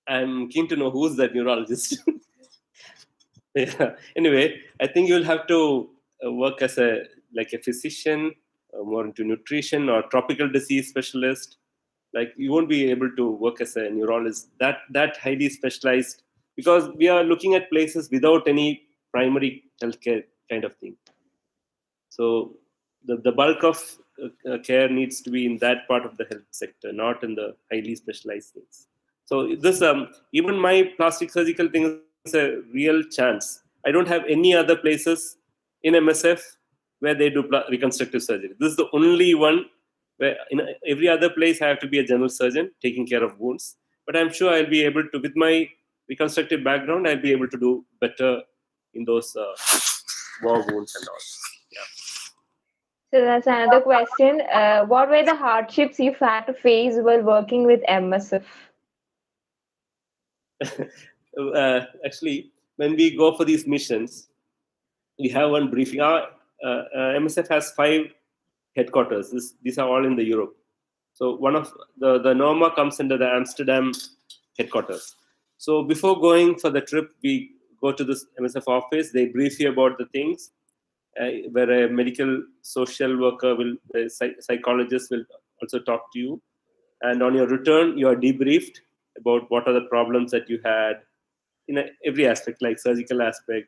I'm keen to know who's that neurologist. Yeah. Anyway, I think you'll have to work as a physician, more into nutrition or tropical disease specialist. Like you won't be able to work as a neurologist that highly specialized, because we are looking at places without any primary healthcare kind of thing. So the bulk of care needs to be in that part of the health sector, not in the highly specialized things. So this even my plastic surgical thing is a real chance. I don't have any other places in MSF where they do reconstructive surgery. This is the only one where in every other place I have to be a general surgeon taking care of wounds. But I'm sure I'll be able to, with my reconstructive background, I'll be able to do better in those war wounds and all. Yeah. So that's another question. What were the hardships you've had to face while working with MSF? Actually, when we go for these missions, we have one briefing. Our MSF has 5 headquarters. These are all in the Europe. So one of the Norma comes under the Amsterdam headquarters. So before going for the trip, we go to this MSF office. They brief you about the things. Where a medical social worker a psychologist will also talk to you. And on your return, you are debriefed about what are the problems that you had in every aspect, like surgical aspect,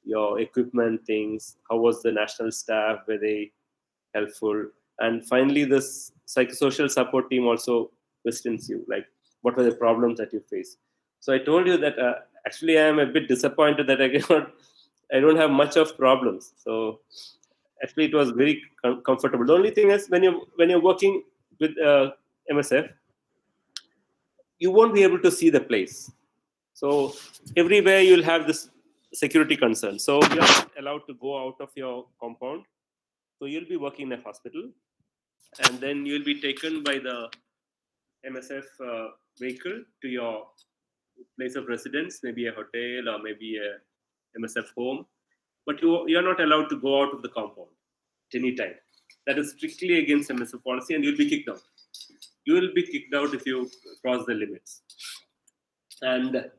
your equipment things, how was the national staff, were they helpful? And finally, this psychosocial support team also questions you, like what were the problems that you face. So I told you that actually I am a bit disappointed that I don't have much of problems. So actually it was very comfortable. The only thing is when you're working with MSF, you won't be able to see the place. So everywhere you'll have this security concern. So you're not allowed to go out of your compound. So you'll be working in a hospital, and then you'll be taken by the MSF vehicle to your place of residence, maybe a hotel or maybe a MSF home. But you're not allowed to go out of the compound at any time. That is strictly against MSF policy, and you'll be kicked out. You will be kicked out if you cross the limits. And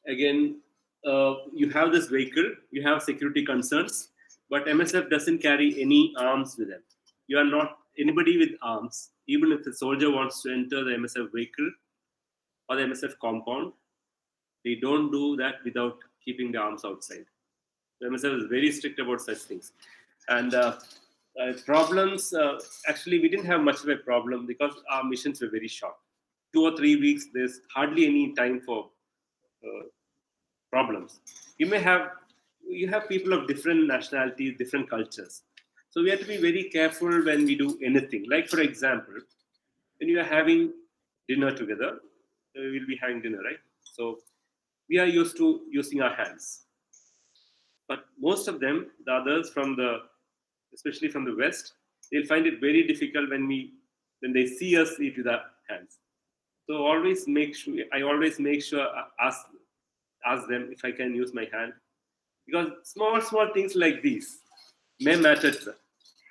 again, you have this vehicle, you have security concerns, but MSF doesn't carry any arms with them. You are not anybody with arms. Even if the soldier wants to enter the MSF vehicle or the MSF compound, they don't do that without keeping the arms outside. The MSF is very strict about such things. And problems, actually, we didn't have much of a problem because our missions were very short. 2 or 3 weeks, there's hardly any time for problems. You have people of different nationalities, different cultures. So we have to be very careful when we do anything. Like, for example, when you are having dinner together, we'll be having dinner, right? So we are used to using our hands. But most of them, the others especially from the West, they'll find it very difficult when they see us eat with our hands. So I always make sure ask them if I can use my hand, because small things like these may matter to them.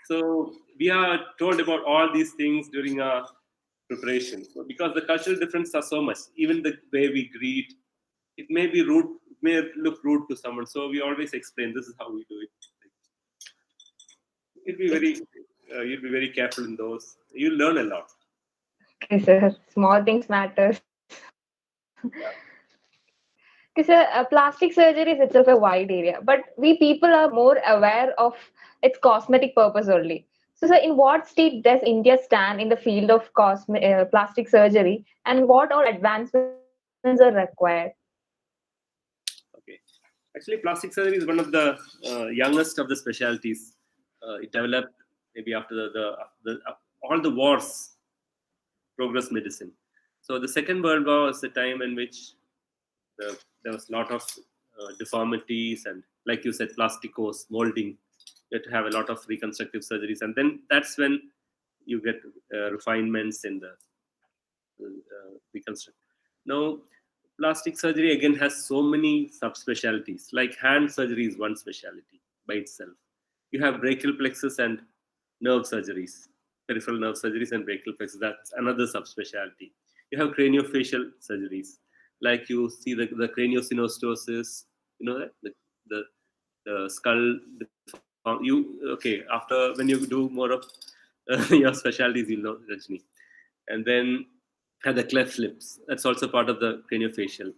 So we are told about all these things during our preparation. So because the cultural differences are so much, even the way we greet, it may be rude, it may look rude to someone. So we always explain this is how we do it. You'll be very careful in those. You'll learn a lot. Okay, sir. Small things matter. Okay, sir, plastic surgery is itself a wide area, but we people are more aware of its cosmetic purpose only. So, sir, in what state does India stand in the field of plastic surgery, and what all advancements are required? Okay. Actually, plastic surgery is one of the youngest of the specialties. It developed maybe after all the wars, progress medicine. So the Second World War was the time in which there was a lot of deformities and, like you said, plasticos, molding. You had to have a lot of reconstructive surgeries, and then that's when you get refinements in the reconstruct. Now, plastic surgery again has so many subspecialties. Like hand surgery is one specialty by itself. You have brachial plexus and nerve surgeries, peripheral nerve surgeries and brachial plexus. That's another subspecialty. You have craniofacial surgeries, like you see the craniosynostosis. You know that the skull. After when you do more of your specialties, you'll know, Rajni. And then have the cleft lips. That's also part of the craniofacial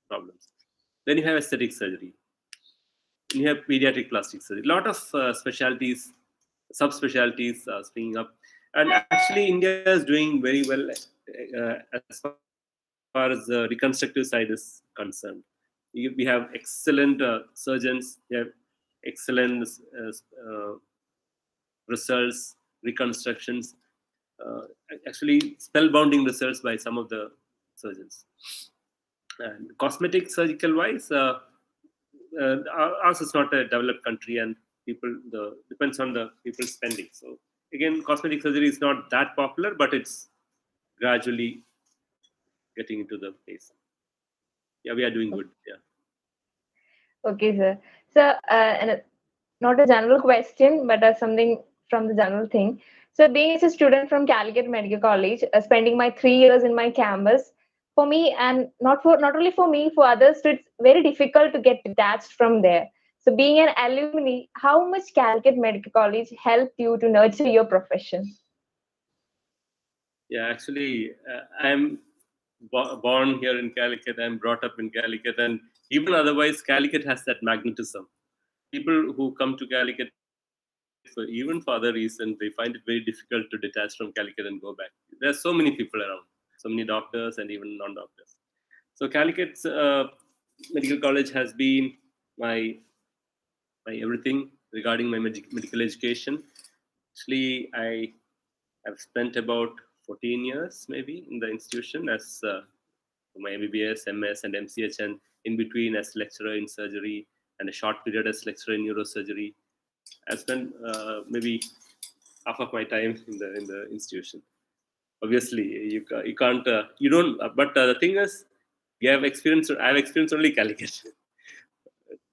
problems. Then you have aesthetic surgery. You have pediatric plastic surgery. A lot of specialties, subspecialties springing up. And actually, India is doing very well as far as the reconstructive side is concerned. We have excellent surgeons. We have excellent results, reconstructions, actually spellbounding results by some of the surgeons. And cosmetic surgical wise, ours is not a developed country, and depends on the people's spending. So again, cosmetic surgery is not that popular, but it's gradually getting into the place. Yeah, we are doing good. Yeah. Okay, sir. So, and not a general question, but something from the general thing. So, being as a student from Calicut Medical College, spending my 3 years in my campus, for me, and not only for me, for others, it's very difficult to get detached from there. So, being an alumni, how much Calicut Medical College helped you to nurture your profession? Yeah, actually, I'm born here in Calicut. I'm brought up in Calicut, and even otherwise, Calicut has that magnetism. People who come to Calicut, even for other reasons, they find it very difficult to detach from Calicut and go back. There are so many people around, so many doctors and even non-doctors. So Calicut's medical college has been my everything regarding my medical education. Actually, I have spent about 14 years maybe in the institution as my MBBS, MS, and MCH, and in between as lecturer in surgery and a short period as lecturer in neurosurgery. I spent maybe half of my time in the institution. Obviously, you can't you don't. But the thing is, you have experience. I have experienced only Calicut.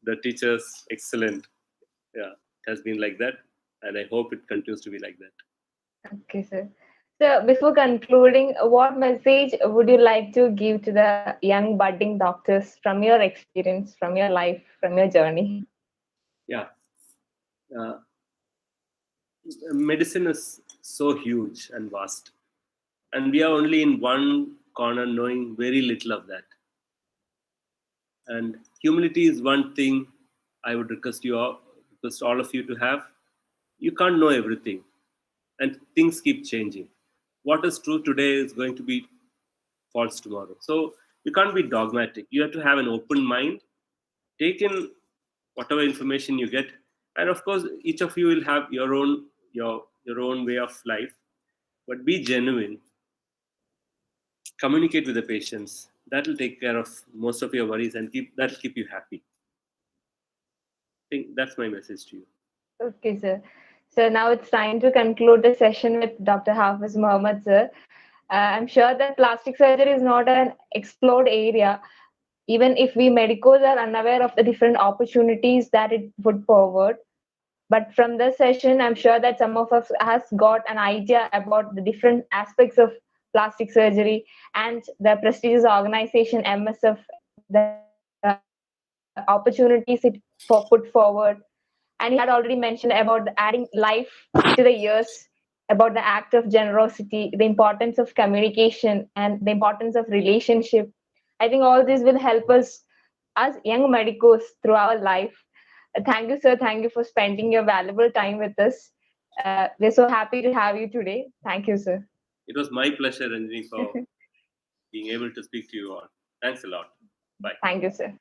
The teachers excellent. Yeah, it has been like that, and I hope it continues to be like that. Okay, sir. So, before concluding, what message would you like to give to the young budding doctors from your experience, from your life, from your journey? Yeah, medicine is so huge and vast, and we are only in one corner knowing very little of that. And humility is one thing I would request all of you to have. You can't know everything, and things keep changing. What is true today is going to be false tomorrow. So you can't be dogmatic. You have to have an open mind, take in whatever information you get, and of course, each of you will have your own way of life. But be genuine. Communicate with the patients. That will take care of most of your worries and that'll keep you happy. I think that's my message to you. Okay, sir. So now it's time to conclude the session with Dr. Hafiz Muhammad, sir. I'm sure that plastic surgery is not an explored area, even if we medicals are unaware of the different opportunities that it would forward. But from this session, I'm sure that some of us has got an idea about the different aspects of plastic surgery and the prestigious organization MSF, the opportunities it put forward. And he had already mentioned about the adding life to the years, about the act of generosity, the importance of communication, and the importance of relationship. I think all this will help us as young medicos through our life. Thank you, sir. Thank you for spending your valuable time with us. We're so happy to have you today. Thank you, sir. It was my pleasure, Ranjini, for being able to speak to you all. Thanks a lot. Bye. Thank you, sir.